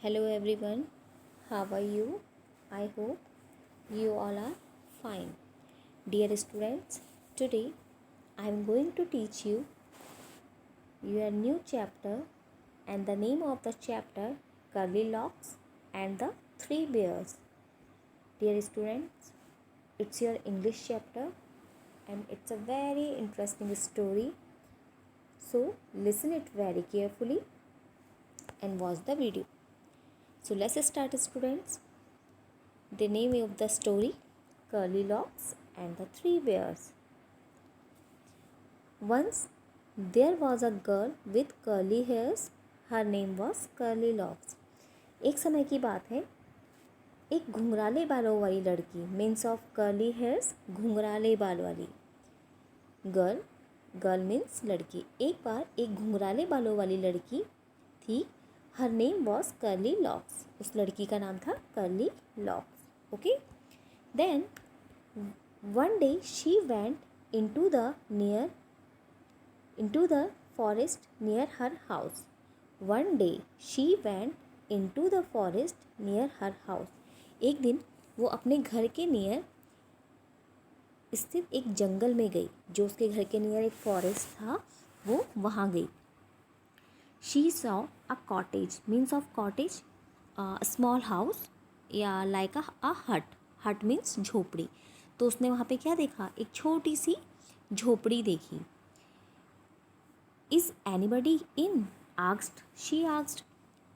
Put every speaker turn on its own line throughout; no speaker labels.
Hello everyone, how are you? I hope you all are fine. Dear students, today I am going to teach you your new chapter and the name of the chapter Goldilocks and the Three Bears. Dear students, it's your English chapter and it's a very interesting story. So listen it very carefully and watch the video. So let's start students. The name of the story Goldilocks and the Three Bears. Once there was a girl with curly hairs. Her name was Goldilocks. एक समय की बात है, एक घुंघराले बालों वाली लड़की means of curly hairs, घुंघराले बाल वाली गर्ल मीन्स लड़की। एक बार एक घुंघराले बालों वाली लड़की थी। Her name was curly locks. उस लड़की का नाम था curly locks. Okay, then one day she went into the forest near her house. One day she went into the forest near her house. एक दिन वो अपने घर के नियर स्थित एक जंगल में गई। जो उसके घर के नियर एक फॉरेस्ट था, वो वहाँ गई। She saw a cottage, means of cottage, a small house या लाइक अ हट मीन्स झोपड़ी। तो उसने वहाँ पे क्या देखा? एक छोटी सी झोपड़ी देखी। Is anybody in asked she asked.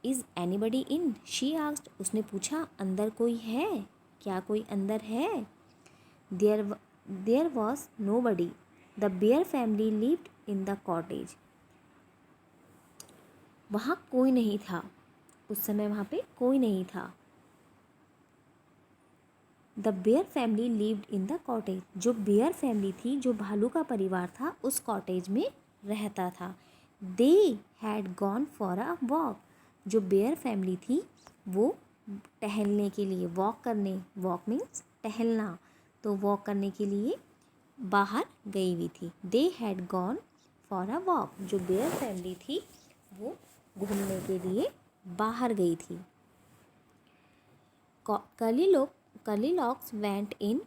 Is anybody in she asked. उसने पूछा अंदर कोई है क्या? कोई अंदर है? There was nobody. The bear family lived in the cottage. वहाँ कोई नहीं था। उस समय वहाँ पे कोई नहीं था। The bear family lived in the cottage. जो बेयर फैमिली थी, जो भालू का परिवार था, उस कॉटेज में रहता था। They had gone for a walk. जो बेयर फैमिली थी वो टहलने के लिए, वॉक मीन्स टहलना, तो वॉक करने के लिए बाहर गई हुई थी। They had gone for a walk. जो बेयर फैमिली थी वो घूमने के लिए बाहर गई थी। Goldilocks went in.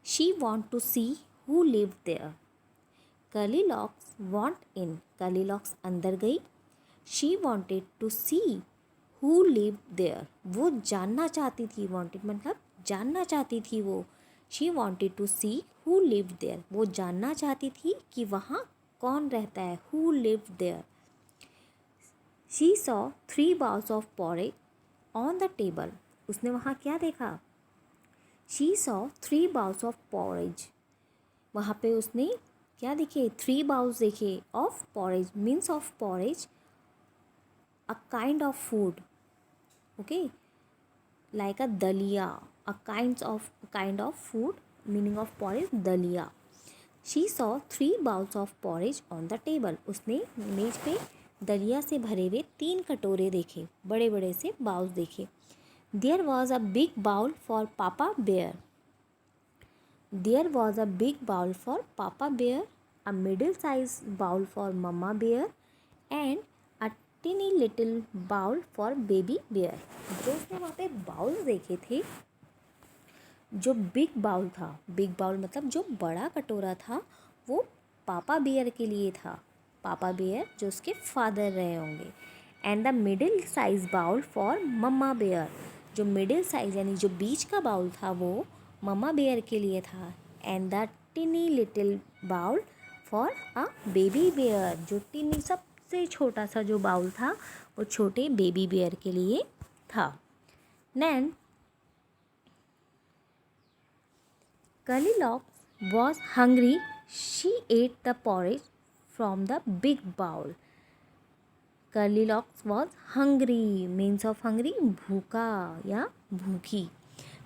She wanted to see who lived there. Goldilocks went in. Goldilocks अंदर गई। She wanted to see who lived there. वो जानना चाहती थी। Wanted मतलब जानना चाहती थी वो। She wanted to see who lived there. वो जानना चाहती थी कि वहाँ कौन रहता है। Who lived there. She saw 3 bowls of porridge on the table. उसने वहाँ क्या देखा? She saw 3 bowls of porridge. वहाँ पे उसने क्या देखे? 3 bowls देखे of porridge, means of porridge, a kind of food. Okay, like a dalia, a kind of food, meaning of porridge, dalia. She saw 3 bowls of porridge on the table. उसने मेज पे दलिया से भरे हुए 3 कटोरे देखे, बड़े बड़े से बाउल्स देखे। There was a big bowl for Papa Bear. There was a big bowl for Papa Bear, a middle-sized bowl for Mama Bear, and a teeny little bowl for Baby Bear. जो उसने वहाँ पे bowls देखे थे, जो big bowl था, big bowl मतलब जो बड़ा कटोरा था, वो पापा बेयर के लिए था। पापा बेयर जो उसके फादर रहे होंगे। And the middle size bowl for mama bear. जो मिडिल साइज यानी जो बीच का बाउल था वो मम्मा बेयर के लिए था। And the tiny little bowl for a baby bear. जो टिनी सबसे छोटा सा जो बाउल था वो छोटे बेबी बेयर के लिए था। Then Goldilocks was hungry. She ate the porridge from the big bowl. Goldilocks was hungry, means of hungry, भूखा या भूखी।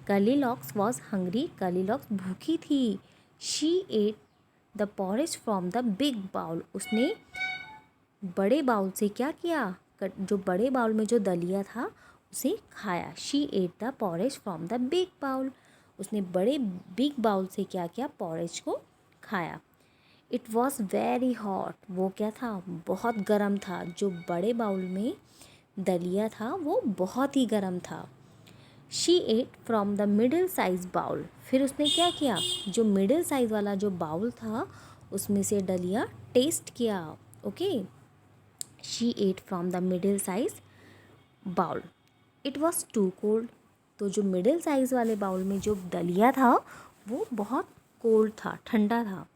Goldilocks was hungry. Goldilocks भूखी थी। She ate the porridge from the big bowl. उसने बड़े बाउल से क्या किया? जो बड़े बाउल में जो दलिया था उसे खाया। She ate the porridge from the big bowl. उसने बड़े बिग बाउल से क्या किया? पॉरेज को खाया। It was very hot. वो क्या था? बहुत गर्म था। जो बड़े बाउल में दलिया था वो बहुत ही गर्म था। She ate from the middle size bowl, फिर उसने क्या किया, जो मिडिल साइज वाला जो बाउल था उसमें से दलिया टेस्ट किया। Okay, she ate from the middle size bowl, it was too cold, तो जो मिडिल साइज वाले बाउल में जो दलिया था वो बहुत कोल्ड था, ठंडा था।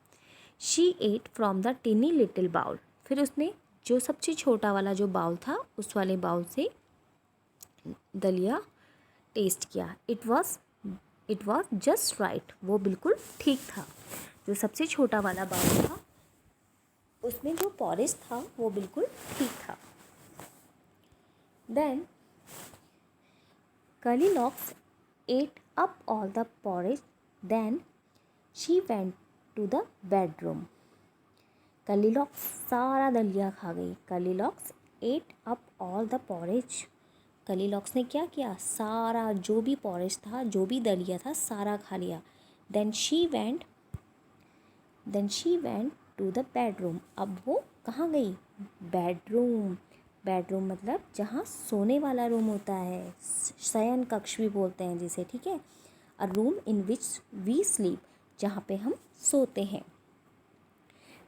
She ate from the tiny little bowl, फिर उसने जो सबसे छोटा वाला जो बाउल था उस वाले बाउल से दलिया टेस्ट किया। इट वॉज जस्ट राइट, वो बिल्कुल ठीक था। जो सबसे छोटा वाला बाउल था उसमें जो पॉरेज था वो बिल्कुल ठीक था। Then Goldilocks ate up all the porridge. Then she went to the bedroom. Goldilocks सारा दलिया खा गई। Goldilocks ate up all the porridge. Goldilocks ने क्या किया, सारा जो भी porridge था, जो भी दलिया था, सारा खा लिया। Then she went to the bedroom. अब वो कहाँ गई, बेडरूम। बेडरूम मतलब जहाँ सोने वाला रूम होता है, शयन कक्ष भी बोलते हैं जिसे, ठीक है। A room in which we sleep, जहाँ पे हम सोते हैं।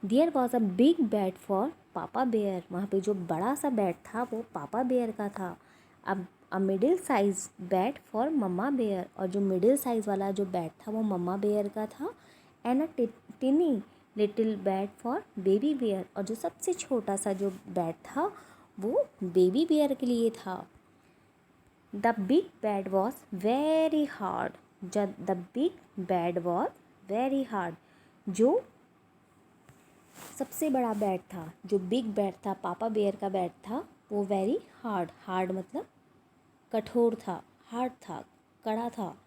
There was a big bed for papa bear, वहाँ पे जो बड़ा सा बेड था वो पापा बेयर का था। अब a middle size bed for mama bear, और जो मिडिल साइज वाला जो बेड था वो मम्मा बेयर का था। And a tiny little bed for baby bear, और जो सबसे छोटा सा जो बेड था वो बेबी बेयर के लिए था। The big bed was very hard, the big bed was very hard, जो सबसे बड़ा बेड था, जो बिग बेड था, पापा बेयर का बेड था, वो वेरी हार्ड, हार्ड मतलब कठोर था, हार्ड था, कड़ा था।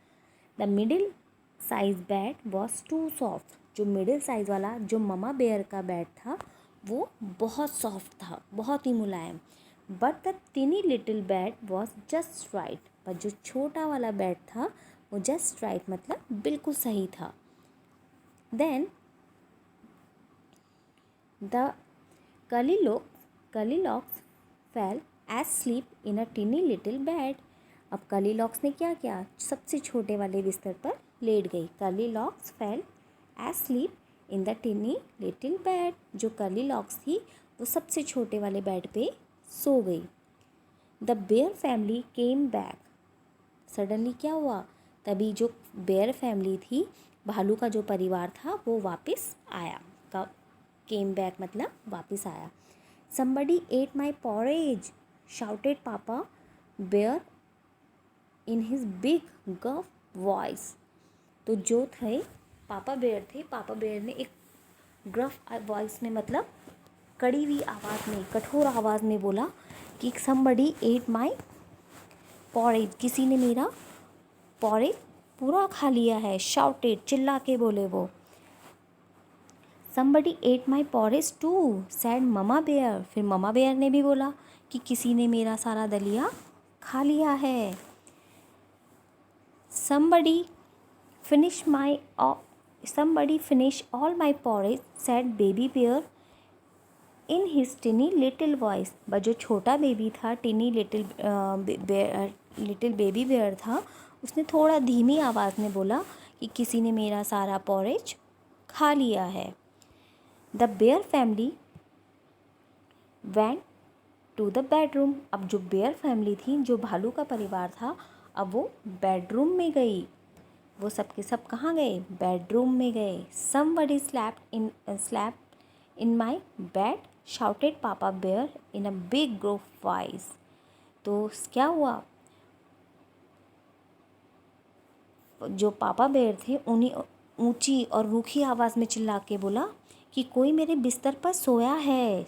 The middle size bed was too soft, जो मिडिल साइज वाला जो ममा बेयर का बेड था वो बहुत सॉफ्ट था, बहुत ही मुलायम। But the tiny little bed was just right, पर जो छोटा वाला बेड था वो जस्ट राइट मतलब बिल्कुल सही था। Then the Goldilocks fell asleep in a teeny little bed. अब Goldilocks ने क्या किया, सबसे छोटे वाले बिस्तर पर लेट गई। Goldilocks fell asleep in the teeny little bed. जो Goldilocks थी वो सबसे छोटे वाले बेड पे सो गई। The bear family came back. Suddenly क्या हुआ, तभी जो बेयर फैमिली थी, भालू का जो परिवार था वो वापस आया। केम बैक मतलब वापस आया। Somebody ate my porridge, shouted Papa Bear in his big gruff voice. तो जो थे पापा बेयर थे, पापा बेयर ने एक ग्रफ वॉइस में मतलब कड़ी हुई आवाज़ में, कठोर आवाज़ में बोला कि somebody ate my porridge, किसी ने मेरा porridge पूरा खा लिया है। shouted, चिल्ला के बोले वो। Somebody ate my porridge too, said mama bear, फिर ममा बेयर ने भी बोला कि किसी ने मेरा सारा दलिया खा लिया है। Somebody finished all my porridge, said baby bear in his teeny little voice. But जो छोटा बेबी था, टिनी लिटिल बेबी बेयर था, उसने थोड़ा धीमी आवाज़ में बोला कि किसी ने मेरा सारा porridge खा लिया है। The bear family went to the bedroom, अब जो बेयर फैमिली थी, जो भालू का परिवार था, अब वो बेडरूम में गई। वो सब के सब कहाँ गए, बेडरूम में गए। Somebody slept in my bed, shouted पापा bear in a big gruff voice. तो क्या हुआ, जो पापा बेयर थे उन्हीं ऊंची और रूखी आवाज़ में चिल्ला के बोला कि कोई मेरे बिस्तर पर सोया है।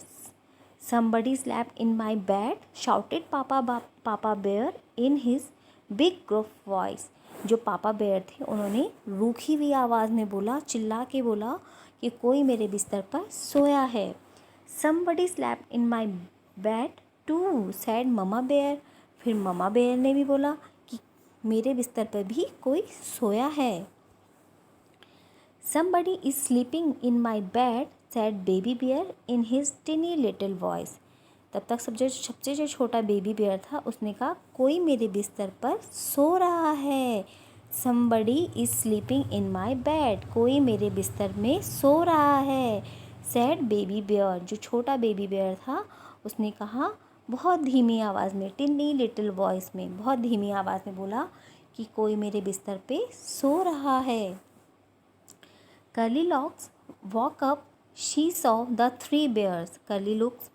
Somebody slept in my bed, shouted पापा bear in his big gruff voice. जो पापा बेयर थे उन्होंने रूखी हुई आवाज़ में बोला, चिल्ला के बोला कि कोई मेरे बिस्तर पर सोया है। Somebody slept in my bed too, said mama bear, फिर ममा बेयर ने भी बोला कि मेरे बिस्तर पर भी कोई सोया है। Somebody is sleeping in my bed, said baby bear in his tinny little voice. तब तक सबसे जो छोटा बेबी बेयर था उसने कहा कोई मेरे बिस्तर पर सो रहा है। somebody is sleeping in my bed, कोई मेरे बिस्तर में सो रहा है। said baby bear, जो छोटा बेबी बेयर था उसने कहा बहुत धीमी आवाज़ में, टिनी लिटिल वॉइस में, बहुत धीमी आवाज़ में बोला कि कोई मेरे बिस्तर पे सो रहा है। Curlylocks woke up, she saw the three bears, Curlylocks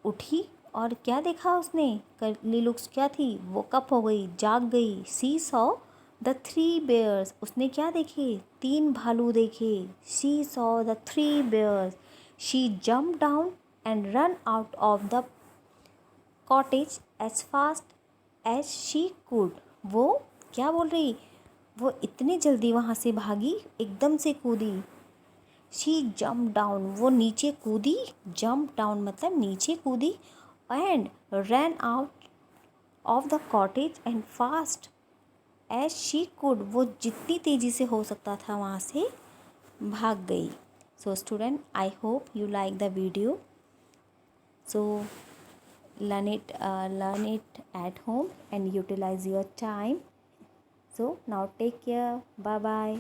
उठी और क्या देखा उसने, कर्लीलॉक्स क्या थी, वॉकअप हो गई, जाग गई। She saw the three bears, उसने क्या देखे, तीन भालू देखे। She saw the three bears, she jump down and run out of the cottage as fast as she could, वो क्या बोल रही, वो इतने जल्दी वहाँ से भागी, एकदम से कूदी। शी जम्प डाउन, वो नीचे कूदी, जम्प डाउन मतलब नीचे कूदी, and ran out of the cottage and fast as she could, वो जितनी तेज़ी से हो सकता था वहाँ से भाग गई। So student, I hope you like the video. So learn it at home and utilize your time. So now take care, bye bye.